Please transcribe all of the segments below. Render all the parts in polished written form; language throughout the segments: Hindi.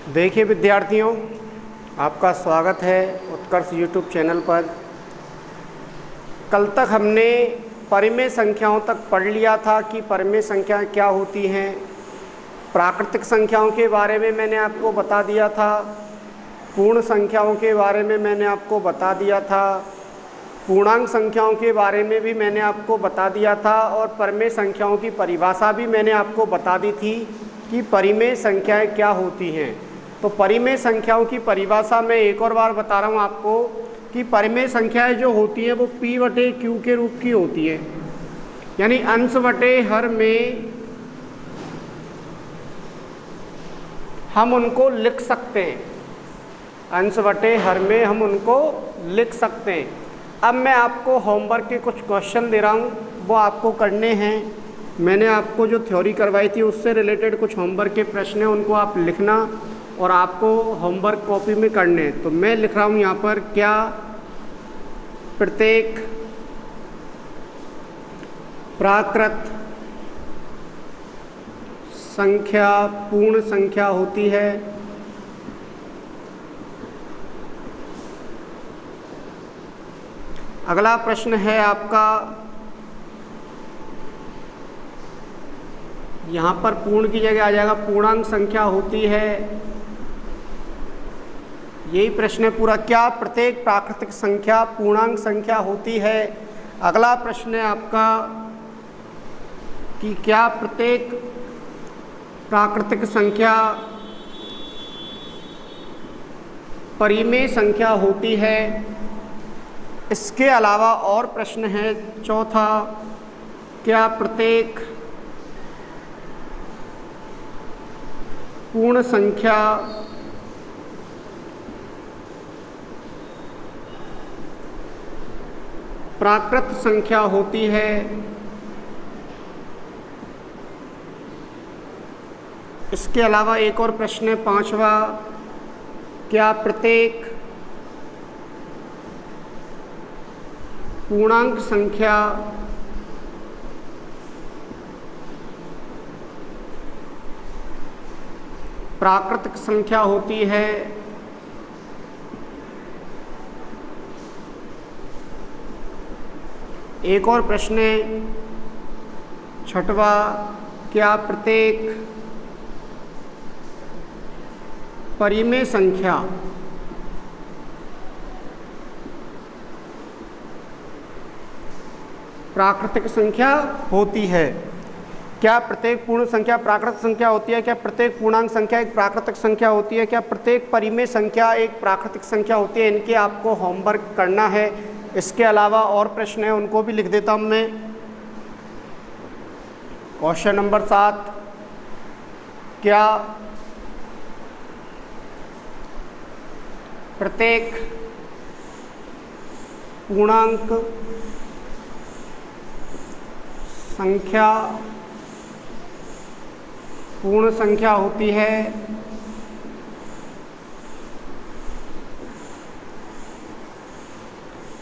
देखिए विद्यार्थियों, आपका स्वागत है उत्कर्ष यूट्यूब चैनल पर। कल तक हमने परिमेय संख्याओं तक पढ़ लिया था कि परिमेय संख्याएं क्या होती हैं। प्राकृतिक संख्याओं के बारे में मैंने आपको बता दिया था, पूर्ण संख्याओं के बारे में मैंने आपको बता दिया था, पूर्णांक संख्याओं के बारे में भी मैंने आपको बता दिया था, और परिमेय संख्याओं की परिभाषा भी मैंने आपको बता दी थी कि परिमेय संख्याएं क्या होती हैं। तो परिमेय संख्याओं की परिभाषा मैं एक और बार बता रहा हूँ आपको कि परिमेय संख्याएं जो होती हैं वो P/Q के रूप की होती है, यानी अंश बटे हर में हम उनको लिख सकते हैं। अंश बटे हर में हम उनको लिख सकते हैं। अब मैं आपको होमवर्क के कुछ क्वेश्चन दे रहा हूँ, वो आपको करने हैं। मैंने आपको जो थ्योरी करवाई थी उससे रिलेटेड कुछ होमवर्क के प्रश्न हैं, उनको आप लिखना और आपको होमवर्क कॉपी में करने हैं। तो मैं लिख रहा हूँ यहाँ पर, क्या प्रत्येक प्राकृत संख्या पूर्ण संख्या होती है? अगला प्रश्न है आपका, यहाँ पर पूर्ण की जगह आ जाएगा पूर्णांक संख्या होती है। यही प्रश्न है पूरा, क्या प्रत्येक प्राकृतिक संख्या पूर्णांक संख्या होती है? अगला प्रश्न है आपका कि क्या प्रत्येक प्राकृतिक संख्या परिमेय संख्या होती है? इसके अलावा और प्रश्न है चौथा, क्या प्रत्येक पूर्ण संख्या प्राकृत संख्या होती है? इसके अलावा एक और प्रश्न है पांचवा, क्या प्रत्येक पूर्णांक संख्या प्राकृतिक संख्या होती है? एक और प्रश्न है छठवा, क्या प्रत्येक परिमेय संख्या प्राकृतिक संख्या होती है? क्या प्रत्येक पूर्ण संख्या प्राकृतिक संख्या होती है? क्या प्रत्येक पूर्णांक संख्या एक प्राकृतिक संख्या होती है? क्या प्रत्येक परिमेय संख्या एक प्राकृतिक संख्या होती है? इनके आपको होमवर्क करना है। इसके अलावा और प्रश्न है, उनको भी लिख देता हूँ मैं। क्वेश्चन नंबर 7, क्या प्रत्येक पूर्णांक संख्या पूर्ण संख्या होती है?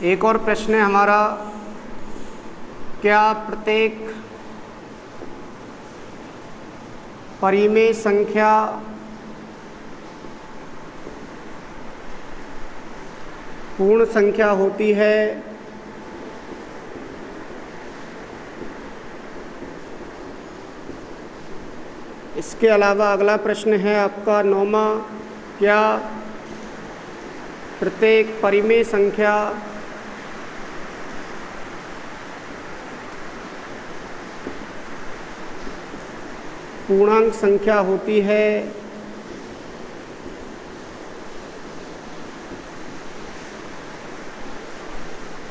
एक और प्रश्न है हमारा, क्या प्रत्येक परिमेय संख्या पूर्ण संख्या होती है? इसके अलावा अगला प्रश्न है आपका 9वां, क्या प्रत्येक परिमेय संख्या पूर्णांक संख्या होती है?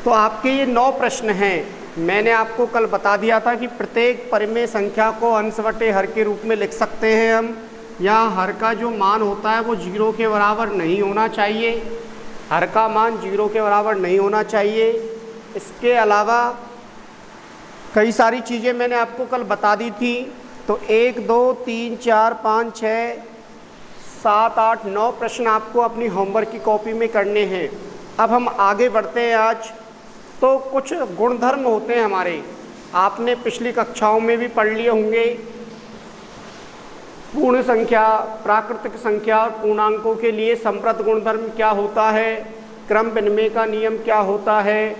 तो आपके ये 9 प्रश्न हैं। मैंने आपको कल बता दिया था कि प्रत्येक परिमेय संख्या को अंश बटे हर के रूप में लिख सकते हैं हम। यहाँ हर का जो मान होता है वो 0 के बराबर नहीं होना चाहिए। हर का मान 0 के बराबर नहीं होना चाहिए। इसके अलावा कई सारी चीज़ें मैंने आपको कल बता दी थी। तो 1, 2, 3, 4, 5, 6, 7, 8, 9 प्रश्न आपको अपनी होमवर्क की कॉपी में करने हैं। अब हम आगे बढ़ते हैं। आज तो कुछ गुणधर्म होते हैं हमारे, आपने पिछली कक्षाओं में भी पढ़ लिए होंगे। पूर्ण संख्या, प्राकृतिक संख्या और पूर्णांकों के लिए संप्रत गुणधर्म क्या होता है, क्रम विनिमय का नियम क्या होता है,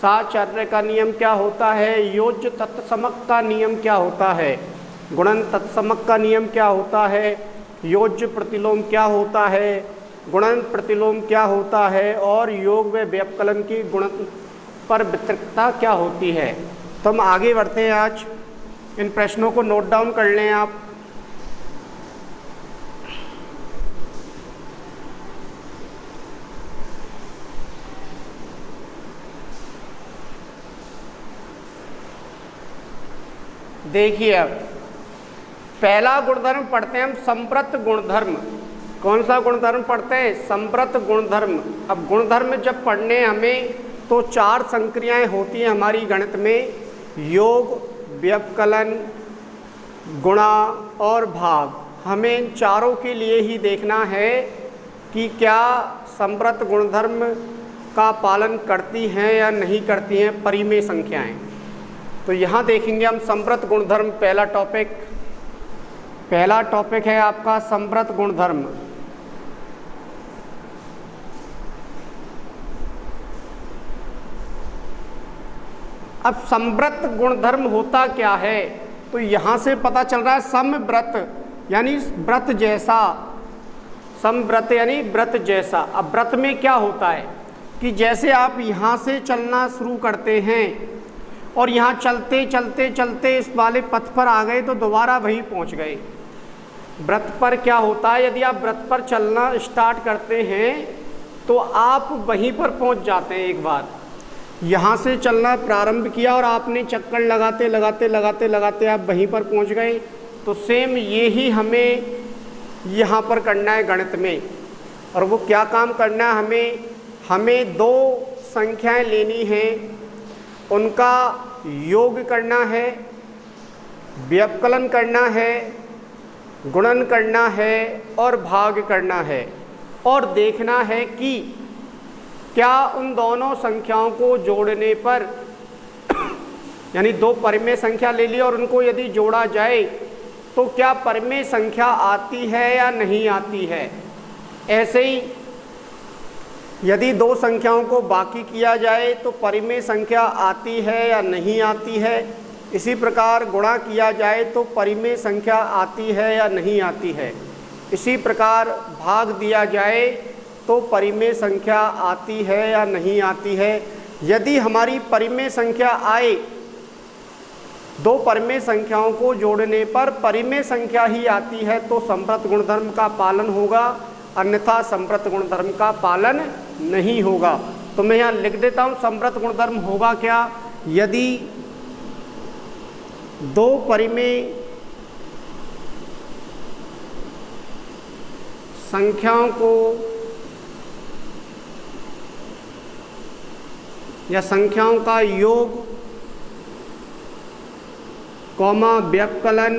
साहचर्य का नियम क्या होता है, योज्य तत्समक का नियम क्या होता है, गुणन तत्समक का नियम क्या होता है, योज्य प्रतिलोम क्या होता है, गुणन प्रतिलोम क्या होता है और योग व व्यवकलन की गुण पर वितरितता क्या होती है। तो हम आगे बढ़ते हैं। आज इन प्रश्नों को नोट डाउन कर लें आप। देखिए, अब पहला गुणधर्म पढ़ते हैं हम, संप्रत गुणधर्म। कौन सा गुणधर्म पढ़ते हैं? संप्रत गुणधर्म। अब गुणधर्म जब पढ़ने हमें तो 4 संक्रियाएं होती हैं हमारी गणित में, योग, व्यवकलन, गुणा और भाग। हमें इन चारों के लिए ही देखना है कि क्या संप्रत गुणधर्म का पालन करती हैं या नहीं करती हैं परिमेय संख्याएं। तो यहाँ देखेंगे हम संप्रत गुणधर्म। पहला टॉपिक है आपका संप्रत गुणधर्म। अब संव्रत गुणधर्म होता क्या है? तो यहाँ से पता चल रहा है समव्रत यानी व्रत जैसा, समव्रत यानी व्रत जैसा। अब व्रत में क्या होता है कि जैसे आप यहाँ से चलना शुरू करते हैं और यहाँ चलते चलते चलते इस वाले पथ पर आ गए तो दोबारा वहीं पहुँच गए। व्रत पर क्या होता है, यदि आप व्रत पर चलना स्टार्ट करते हैं तो आप वहीं पर पहुँच जाते हैं। एक बार यहाँ से चलना प्रारंभ किया और आपने चक्कर लगाते लगाते लगाते लगाते आप वहीं पर पहुँच गए। तो सेम ये ही हमें यहाँ पर करना है गणित में। और वो क्या काम करना है हमें 2 संख्याएं लेनी हैं, उनका योग करना है, व्यवकलन करना है, गुणन करना है और भाग करना है। और देखना है कि क्या उन दोनों संख्याओं को जोड़ने पर यानी 2 परिमेय संख्या ले ली और उनको यदि जोड़ा जाए तो क्या परिमेय संख्या आती है या नहीं आती है। ऐसे ही यदि 2 संख्याओं को बाकी किया जाए तो परिमेय संख्या आती है या नहीं आती है। इसी प्रकार गुणा किया जाए तो परिमेय संख्या आती है या नहीं आती है। इसी प्रकार भाग दिया जाए तो परिमेय संख्या आती है या नहीं आती है। यदि हमारी परिमेय संख्या आए, 2 परिमेय संख्याओं को जोड़ने पर परिमेय संख्या ही आती है तो संप्रत गुणधर्म का पालन होगा, अन्यथा संप्रत गुणधर्म का पालन नहीं होगा। तो मैं यहाँ लिख देता हूँ संप्रत गुणधर्म होगा क्या, यदि 2 परिमेय संख्याओं को या संख्याओं का योग कॉमा व्यवकलन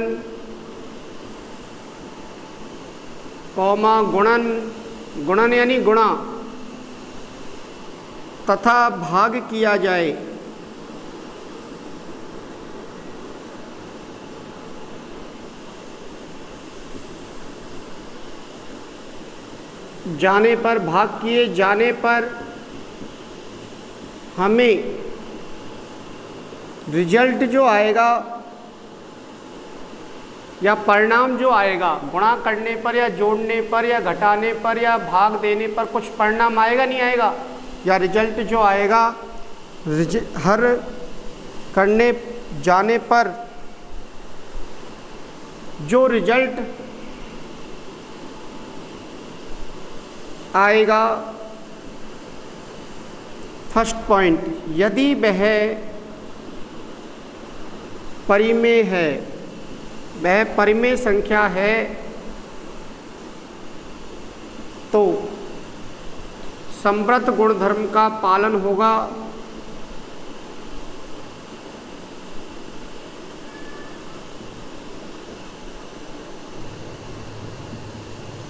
कॉमा गुणन, गुणन यानी गुणा तथा भाग किया जाए जाने पर, भाग किए जाने पर हमें रिजल्ट जो आएगा या परिणाम जो आएगा, गुणा करने पर या जोड़ने पर या घटाने पर या भाग देने पर कुछ परिणाम आएगा नहीं आएगा, या रिजल्ट जो आएगा हर करने जाने पर जो रिजल्ट आएगा, फर्स्ट पॉइंट, यदि वह परिमेय है, वह परिमेय संख्या है तो संव्रत गुणधर्म का पालन होगा।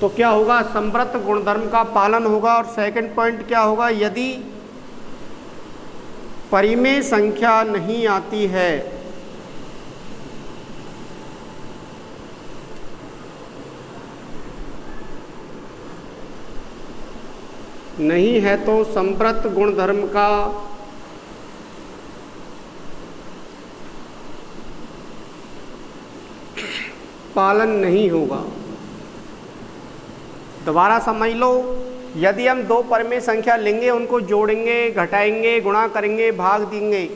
तो क्या होगा, संव्रत गुणधर्म का पालन होगा। और सेकंड पॉइंट क्या होगा, यदि परिमेय संख्या नहीं आती है नहीं है तो संप्रत गुणधर्म का पालन नहीं होगा। दोबारा समझ लो, यदि हम दो परिमेय संख्या लेंगे, उनको जोड़ेंगे, घटाएंगे, गुणा करेंगे, भाग देंगे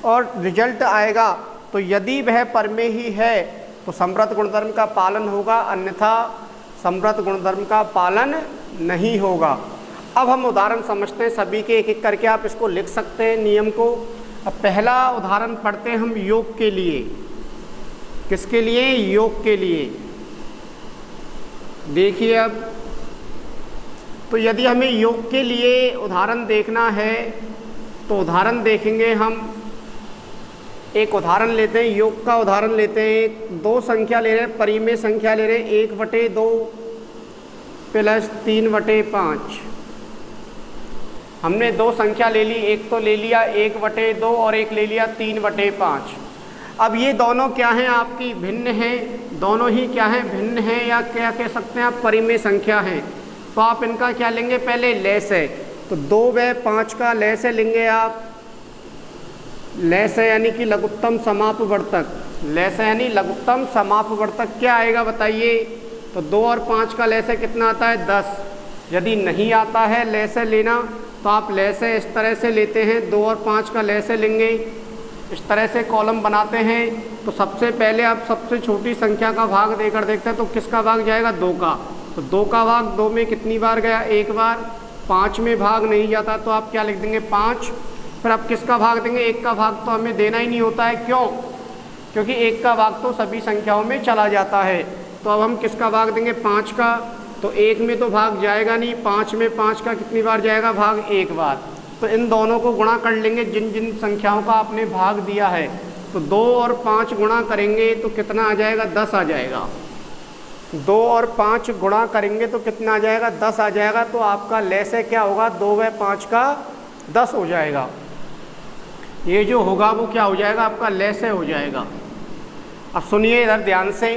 और रिजल्ट आएगा, तो यदि वह परिमेय ही है तो संप्रत गुणधर्म का पालन होगा, अन्यथा संप्रत गुणधर्म का पालन नहीं होगा। अब हम उदाहरण समझते हैं सभी के, एक एक करके आप इसको लिख सकते हैं नियम को। अब पहला उदाहरण पढ़ते हैं हम योग के लिए। किसके लिए? योग के लिए। देखिए अब, तो यदि हमें योग के लिए उदाहरण देखना है तो उदाहरण देखेंगे हम। एक उदाहरण लेते हैं, योग का उदाहरण लेते हैं। दो संख्या ले रहे हैं, परिमेय संख्या ले रहे हैं, 1/2 प्लस 3/5। हमने दो संख्या ले ली, एक तो ले लिया 1/2 और एक ले लिया 3/5। अब ये दोनों क्या हैं? आपकी भिन्न हैं, दोनों ही क्या हैं? भिन्न हैं, या क्या कह सकते हैं आप? परिमेय संख्या हैं। तो आप इनका क्या लेंगे? पहले लैस है, तो 2 व 5 का लैस लेंगे आप। लैस यानी कि लघुत्तम समापवर्तक। लैस यानी लघुत्तम समापवर्तक क्या आएगा बताइए? तो 2 और 5 का लैस कितना आता है? 10। यदि नहीं आता है लैस लेना तो आप लैस इस तरह से लेते हैं, 2 और 5 का लैस लेंगे, इस तरह से कॉलम बनाते हैं। तो सबसे पहले आप सबसे छोटी संख्या का भाग देकर देखते हैं, तो किसका भाग जाएगा? 2 का। तो 2 का भाग 2 में कितनी बार गया? 1 बार। 5 में भाग नहीं जाता तो आप क्या लिख देंगे? 5। फिर आप किसका भाग देंगे? 1 का भाग तो हमें देना ही नहीं होता है। क्यों? क्योंकि 1 का भाग तो सभी संख्याओं में चला जाता है। तो अब हम किसका भाग देंगे? 5 का। तो 1 में तो भाग जाएगा नहीं, 5 में 5 का कितनी बार जाएगा? भाग 1 बार। तो इन दोनों को गुणा कर लेंगे जिन जिन संख्याओं का आपने भाग दिया है। तो 2 और 5 गुणा करेंगे तो कितना आ जाएगा? 10 आ जाएगा। 2 और 5 गुणा करेंगे तो कितना आ जाएगा? 10 आ जाएगा। तो आपका लैस क्या होगा? 2 व 5 का 10 हो जाएगा। ये जो होगा वो क्या हो जाएगा? आपका लैस हो जाएगा। अब सुनिए इधर ध्यान से,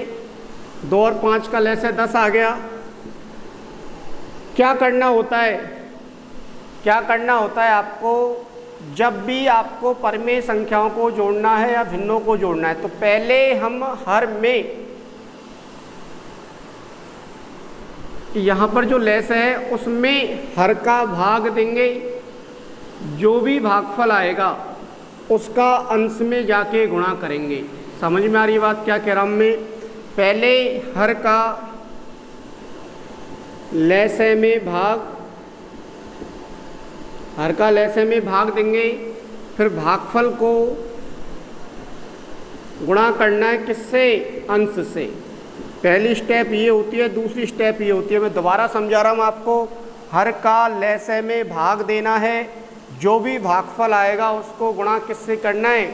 2 और 5 का लैस 10 आ गया। क्या करना होता है? क्या करना होता है आपको? जब भी आपको परिमेय संख्याओं को जोड़ना है या भिन्नों को जोड़ना है, तो पहले हम हर में, यहाँ पर जो लैस है उसमें हर का भाग देंगे। जो भी भागफल आएगा उसका अंश में जाके गुणा करेंगे। समझ में आ रही बात क्या कह रहा हूँ मैं? पहले हर का लैस में भाग, हर का लैस में भाग देंगे। फिर भागफल को गुणा करना है किससे? अंश से। पहली स्टेप ये होती है, दूसरी स्टेप ये होती है। मैं दोबारा समझा रहा हूँ आपको। हर का लैस में भाग देना है, जो भी भागफल आएगा उसको गुणा किससे करना है?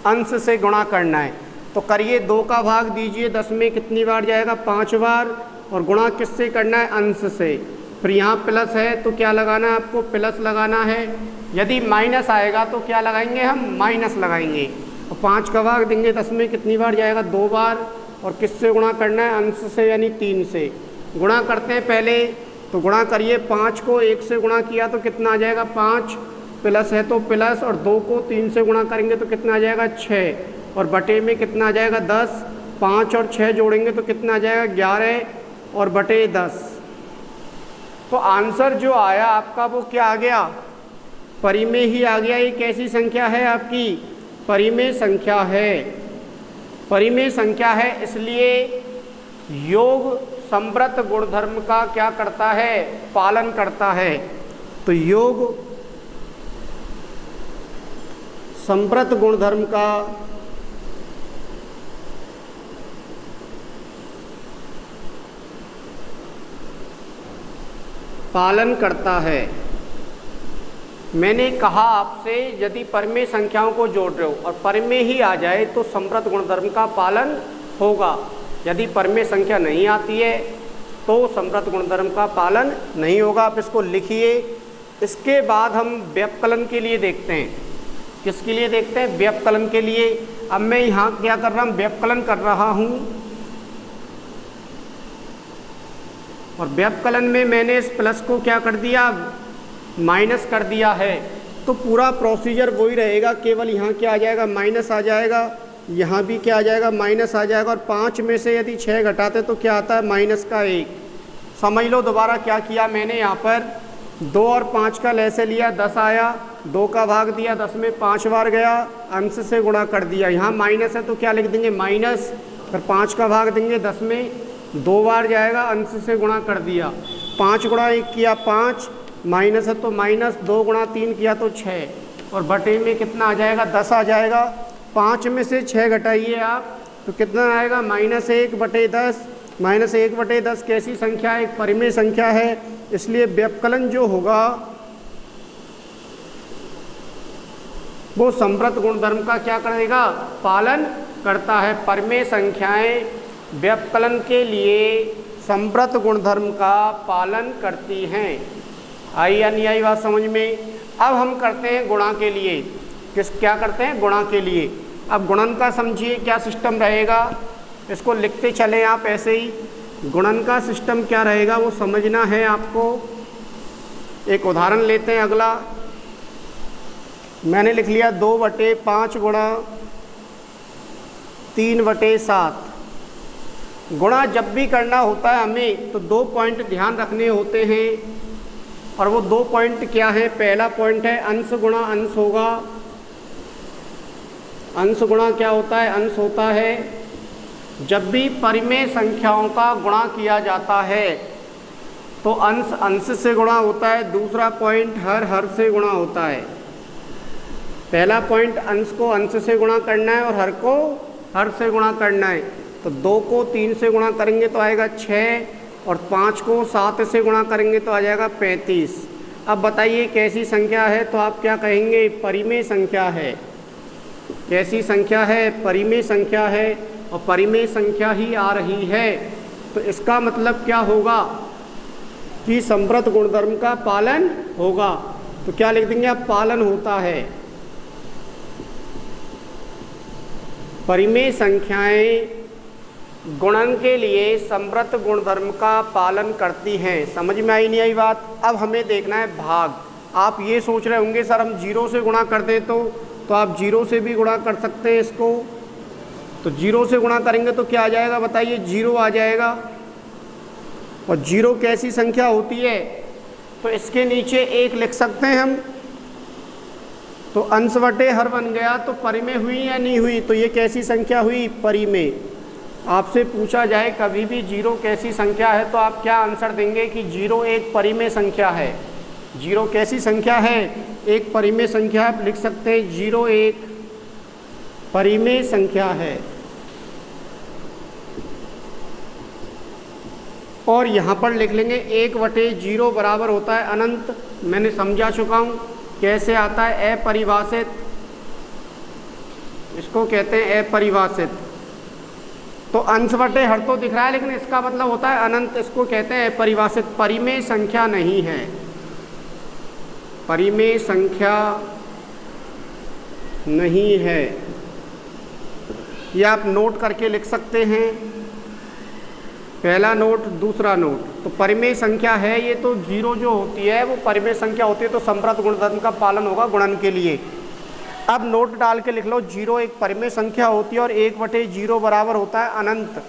अंश से गुणा करना है। तो करिए, 2 का भाग दीजिए, 10 में कितनी बार जाएगा? 5 बार। और गुणा किससे करना है? अंश से। फिर यहाँ प्लस है तो क्या लगाना है आपको? प्लस लगाना है। यदि माइनस आएगा तो क्या लगाएंगे हम? माइनस लगाएंगे। और 5 का भाग देंगे, 10 में कितनी बार जाएगा? 2 बार। और किससे गुणा करना है? अंश से, यानी 3 से। गुणा करते हैं पहले, तो गुणा करिए। 5 को 1 से गुणा किया तो कितना आ जाएगा? 5। प्लस है तो प्लस, और 2 को 3 से गुणा करेंगे तो कितना आ जाएगा? 6। और बटे में कितना आ जाएगा? 10। 5 और 6 जोड़ेंगे तो कितना आ जाएगा? 11 और बटे 10। तो आंसर जो आया आपका वो क्या आ गया? परिमेय ही आ गया। ये कैसी संख्या है आपकी? परिमेय संख्या है। परिमेय संख्या है, इसलिए योग संप्रत गुणधर्म का क्या करता है? पालन करता है। तो योग संप्रत गुणधर्म का पालन करता है। मैंने कहा आपसे, यदि परिमेय संख्याओं को जोड़ रहे हो और परिमेय ही आ जाए तो संप्रत गुणधर्म का पालन होगा। यदि परिमेय संख्या नहीं आती है तो संप्रत गुणधर्म का पालन नहीं होगा। आप इसको लिखिए। इसके बाद हम व्यवकलन के लिए देखते हैं। किसके लिए देखते हैं? व्यवकलन के लिए। अब मैं यहाँ क्या कर रहा हूँ? व्यवकलन कर रहा हूँ। और व्यवकलन में मैंने इस प्लस को क्या कर दिया? माइनस कर दिया है, तो पूरा प्रोसीजर वही रहेगा, केवल यहाँ क्या आ जाएगा, माइनस आ जाएगा, यहाँ भी क्या आ जाएगा, माइनस आ जाएगा। और 5 में से यदि 6 घटाते तो क्या आता है, माइनस का 1। समझ लो दोबारा क्या किया मैंने, यहाँ पर 2 और 5 का लैसे लिया, 10 आया, 2 का भाग दिया, 10 में 5 बार गया, अंश से गुणा कर दिया। यहाँ माइनस है तो क्या लिख देंगे, माइनस, फिर 5 का भाग देंगे, 10 में 2 बार जाएगा, अंश से गुणा कर दिया। 5 गुणा 1 किया 5, माइनस है तो माइनस, 2 गुणा 3 किया तो 6, और बटे में कितना आ जाएगा, 10 आ जाएगा। 5 में से 6 घटाइए आप तो कितना आएगा, -1/10। -1/10 कैसी संख्या है, एक परिमेय संख्या है, इसलिए व्यवकलन जो होगा वो संवृत गुणधर्म का क्या करेगा, पालन करता है। परिमेय संख्याएं व्यवकलन के लिए संवृत गुणधर्म का पालन करती हैं। आई या नहीं आई बात समझ में। अब हम करते हैं गुणा के लिए, क्या करते हैं, गुणा के लिए। अब गुणन का समझिए क्या सिस्टम रहेगा, इसको लिखते चलें आप ऐसे ही। गुणन का सिस्टम क्या रहेगा वो समझना है आपको। एक उदाहरण लेते हैं अगला, मैंने लिख लिया 2/5 गुणा 3/7। गुणा जब भी करना होता है हमें तो 2 पॉइंट ध्यान रखने होते हैं, और वो 2 पॉइंट क्या है। पहला पॉइंट है अंश गुणा अंश होगा। अंश गुणा क्या होता है, अंश होता है जब भी परिमेय संख्याओं का गुणा किया जाता है तो अंश अंश से गुणा होता है। दूसरा पॉइंट हर से गुणा होता है। पहला पॉइंट अंश को अंश से गुणा करना है और हर को हर से गुणा करना है। तो 2 को 3 से गुणा करेंगे तो आएगा 6, और 5 को 7 से गुणा करेंगे तो आ जाएगा 35। अब बताइए कैसी संख्या है, तो आप क्या कहेंगे, परिमेय संख्या है। कैसी संख्या है, परिमेय संख्या है, और परिमेय संख्या ही आ रही है। तो इसका मतलब क्या होगा कि संवृत गुणधर्म का पालन होगा। तो क्या लिख देंगे आप, पालन होता है। परिमेय संख्याएं गुणन के लिए संवृत गुणधर्म का पालन करती हैं। समझ में आई नहीं आई बात। अब हमें देखना है भाग। आप ये सोच रहे होंगे सर हम 0 से गुणा कर दें तो आप 0 से भी गुणा कर सकते हैं इसको। तो 0 से गुणा करेंगे तो क्या आ जाएगा बताइए, 0 आ जाएगा। और 0 कैसी संख्या होती है, तो इसके नीचे 1 लिख सकते हैं हम। तो अंश बटे हर बन गया, तो परिमेय हुई या नहीं हुई, तो ये कैसी संख्या हुई, परिमेय। आपसे पूछा जाए कभी भी 0 कैसी संख्या है तो आप क्या आंसर देंगे कि 0 एक परिमेय संख्या है। 0 कैसी संख्या है, एक परिमेय संख्या। आप लिख सकते हैं 0 एक परिमेय संख्या है। और यहाँ पर लिख लेंगे 1/0 बराबर होता है अनंत। मैंने समझा चुका हूँ कैसे आता है, अपरिभाषित, इसको कहते हैं अपरिभाषित। तो अंश बटे हर तो दिख रहा है लेकिन इसका मतलब होता है अनंत, इसको कहते हैं अपरिभाषित। परिमेय संख्या नहीं है, परिमेय संख्या नहीं है। यह आप नोट करके लिख सकते हैं, पहला नोट दूसरा नोट। तो परिमेय संख्या है ये, तो 0 जो होती है वो परिमेय संख्या होती है, तो संवृत गुणधर्म का पालन होगा गुणन के लिए। अब नोट डाल के लिख लो 0 एक परिमेय संख्या होती है और 1/0 बराबर होता है अनंत।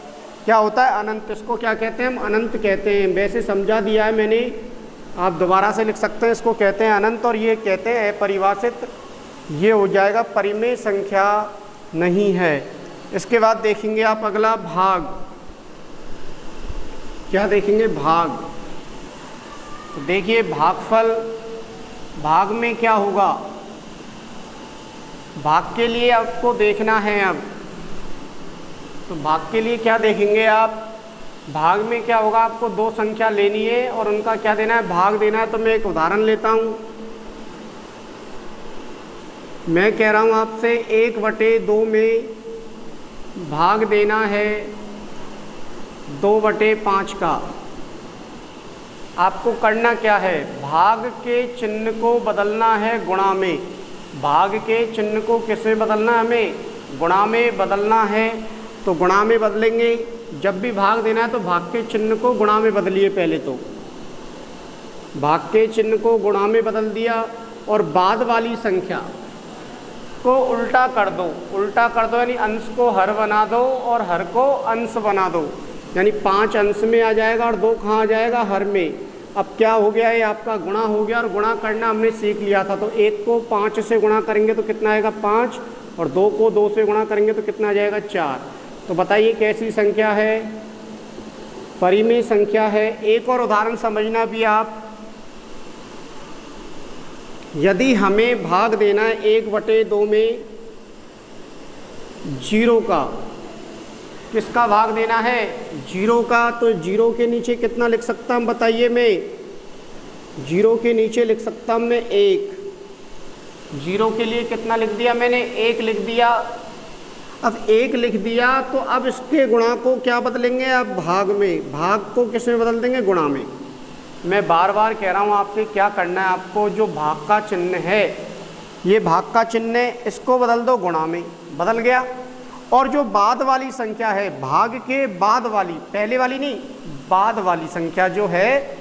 क्या होता है, अनंत। इसको क्या कहते हैं हम, अनंत कहते हैं। वैसे समझा दिया है मैंने, आप दोबारा से लिख सकते हैं। इसको कहते हैं अनंत और ये कहते हैं अपरिभाषित। ये हो जाएगा परिमेय संख्या नहीं है। इसके बाद देखेंगे आप अगला भाग। क्या देखेंगे, भाग। तो देखिए भागफल, भाग में क्या होगा, भाग के लिए आपको देखना है। अब तो भाग के लिए क्या देखेंगे आप, भाग में क्या होगा, आपको 2 संख्या लेनी है और उनका क्या देना है, भाग देना है। तो मैं एक उदाहरण लेता हूँ। मैं कह रहा हूँ आपसे 1/2 में भाग देना है 2/5 का। आपको करना क्या है, भाग के चिन्ह को बदलना है गुणा में। भाग के चिन्ह को किसमें बदलना है, हमें गुणा में बदलना है। तो गुणा में बदलेंगे, जब भी भाग देना है तो भाग के चिन्ह को गुणा में बदलिए पहले। तो भाग के चिन्ह को गुणा में बदल दिया और बाद वाली संख्या को उल्टा कर दो। उल्टा कर दो यानी अंश को हर बना दो और हर को अंश बना दो, यानी 5 अंश में आ जाएगा और 2 कहाँ आ जाएगा, हर में। अब क्या हो गया, ये आपका गुणा हो गया और गुणा करना हमने सीख लिया था। तो 1 को 5 से गुणा करेंगे तो कितना आएगा 5, और 2 को 2 से गुणा करेंगे तो कितना आ जाएगा 4। तो बताइए कैसी संख्या है, परिमेय संख्या है। एक और उदाहरण समझना भी आप, यदि हमें भाग देना है 1/2 में 0 का, किसका भाग देना है, 0 का, तो 0 के नीचे कितना लिख सकता हूँ बताइए, मैं 0 के नीचे लिख सकता हूँ मैं 1। 0 के लिए कितना लिख दिया मैंने, 1 लिख दिया। अब 1 लिख दिया तो अब इसके गुणा को क्या बदलेंगे, अब भाग में, भाग को किस में बदल देंगे, गुणा में। मैं बार बार कह रहा हूँ आपसे क्या करना है आपको, जो भाग का चिन्ह है, ये भाग का चिन्ह है, इसको बदल दो गुणा में, बदल गया। और जो बाद वाली संख्या है, भाग के बाद वाली, पहले वाली नहीं, बाद वाली संख्या जो है,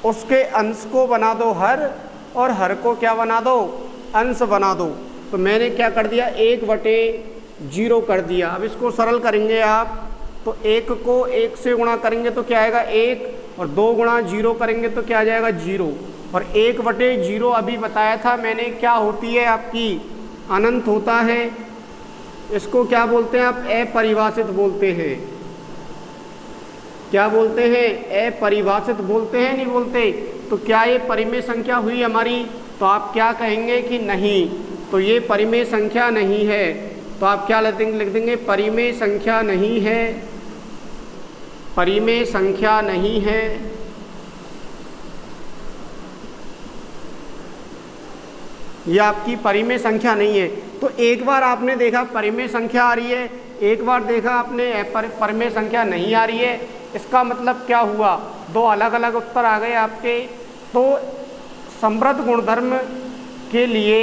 उसके अंश को बना दो हर, और हर को क्या बना दो, अंश बना दो। तो मैंने क्या कर दिया, 1/0 कर दिया। अब इसको सरल करेंगे आप, तो 1 को 1 से गुणा करेंगे तो क्या आएगा 1, और 2 गुणा 0 करेंगे तो क्या आ जाएगा 0। और 1/0 अभी बताया था मैंने, क्या होती है आपकी, अनंत होता है। इसको क्या बोलते हैं आप, अपरिभाषित बोलते हैं। क्या बोलते हैं, अपरिभाषित बोलते हैं, नहीं बोलते। तो क्या ये परिमेय संख्या हुई हमारी, तो आप क्या कहेंगे कि नहीं, तो ये परिमेय संख्या नहीं है। तो आप क्या लिख देंगे, परिमेय संख्या नहीं है, परिमेय संख्या नहीं है। यह आपकी परिमेय संख्या नहीं है। तो एक बार आपने देखा परिमेय संख्या आ रही है, एक बार देखा आपने परिमेय संख्या नहीं आ रही है, इसका मतलब क्या हुआ, 2 अलग अलग उत्तर आ गए आपके। तो समृद्ध गुणधर्म के लिए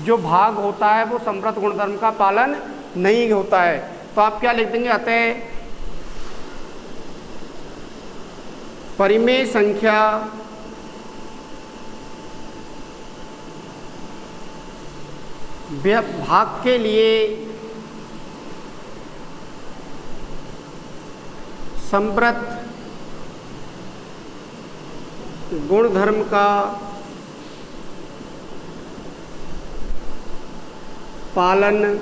जो भाग होता है वो समृद्ध गुणधर्म का पालन नहीं होता है। तो आप क्या लिख देंगे, अतः परिमेय संख्या भाग के लिए समृद्ध गुणधर्म का पालन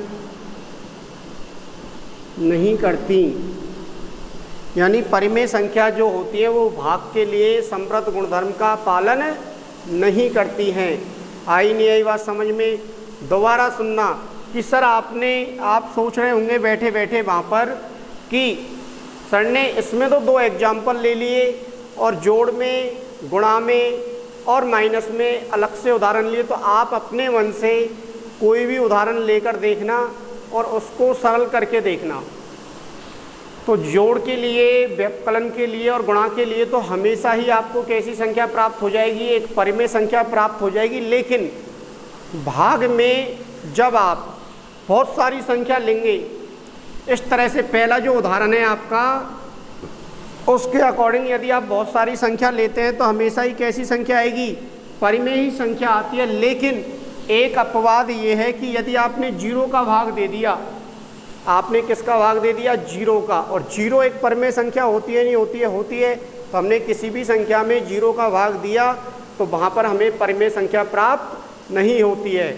नहीं करती। यानी परिमेय संख्या जो होती है वो भाग के लिए समृद्ध गुणधर्म का पालन नहीं करती हैं। आई नहीं आई बात समझ में, दोबारा सुनना कि सर आप सोच रहे होंगे बैठे बैठे वहाँ पर कि सर ने इसमें तो 2 एग्जाम्पल ले लिए और जोड़ में, गुणा में और माइनस में अलग से उदाहरण लिए, तो आप अपने मन से कोई भी उदाहरण लेकर देखना और उसको सरल करके देखना। तो जोड़ के लिए, व्यवकलन के लिए और गुणा के लिए तो हमेशा ही आपको कैसी संख्या प्राप्त हो जाएगी, एक परिमेय संख्या प्राप्त हो जाएगी। लेकिन भाग में जब आप बहुत सारी संख्या लेंगे, इस तरह से पहला जो उदाहरण है आपका, उसके अकॉर्डिंग यदि आप बहुत सारी संख्या लेते हैं तो हमेशा ही कैसी संख्या आएगी, परिमेय ही संख्या आती है। लेकिन एक अपवाद ये है कि यदि आपने 0 का भाग दे दिया, आपने किसका भाग दे दिया, 0 का, और 0 एक परिमेय संख्या होती है, नहीं होती है, होती है। तो हमने किसी भी संख्या में 0 का भाग दिया तो वहाँ पर हमें परिमेय संख्या प्राप्त नहीं होती है।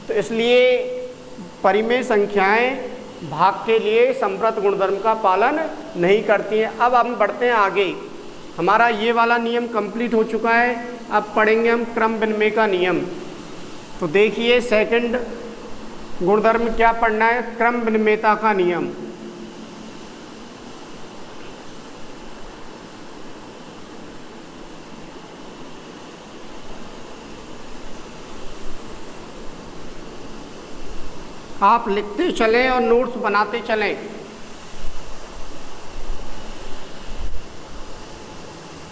तो इसलिए परिमेय संख्याएं भाग के लिए समृद्ध गुणधर्म का पालन नहीं करती हैं। अब हम बढ़ते हैं आगे, हमारा ये वाला नियम कंप्लीट हो चुका है। अब पढ़ेंगे हम क्रम विनिमय का नियम। तो देखिए सेकंड गुणधर्म क्या पढ़ना है, क्रम विनिमयता का नियम। आप लिखते चलें और नोट्स बनाते चलें।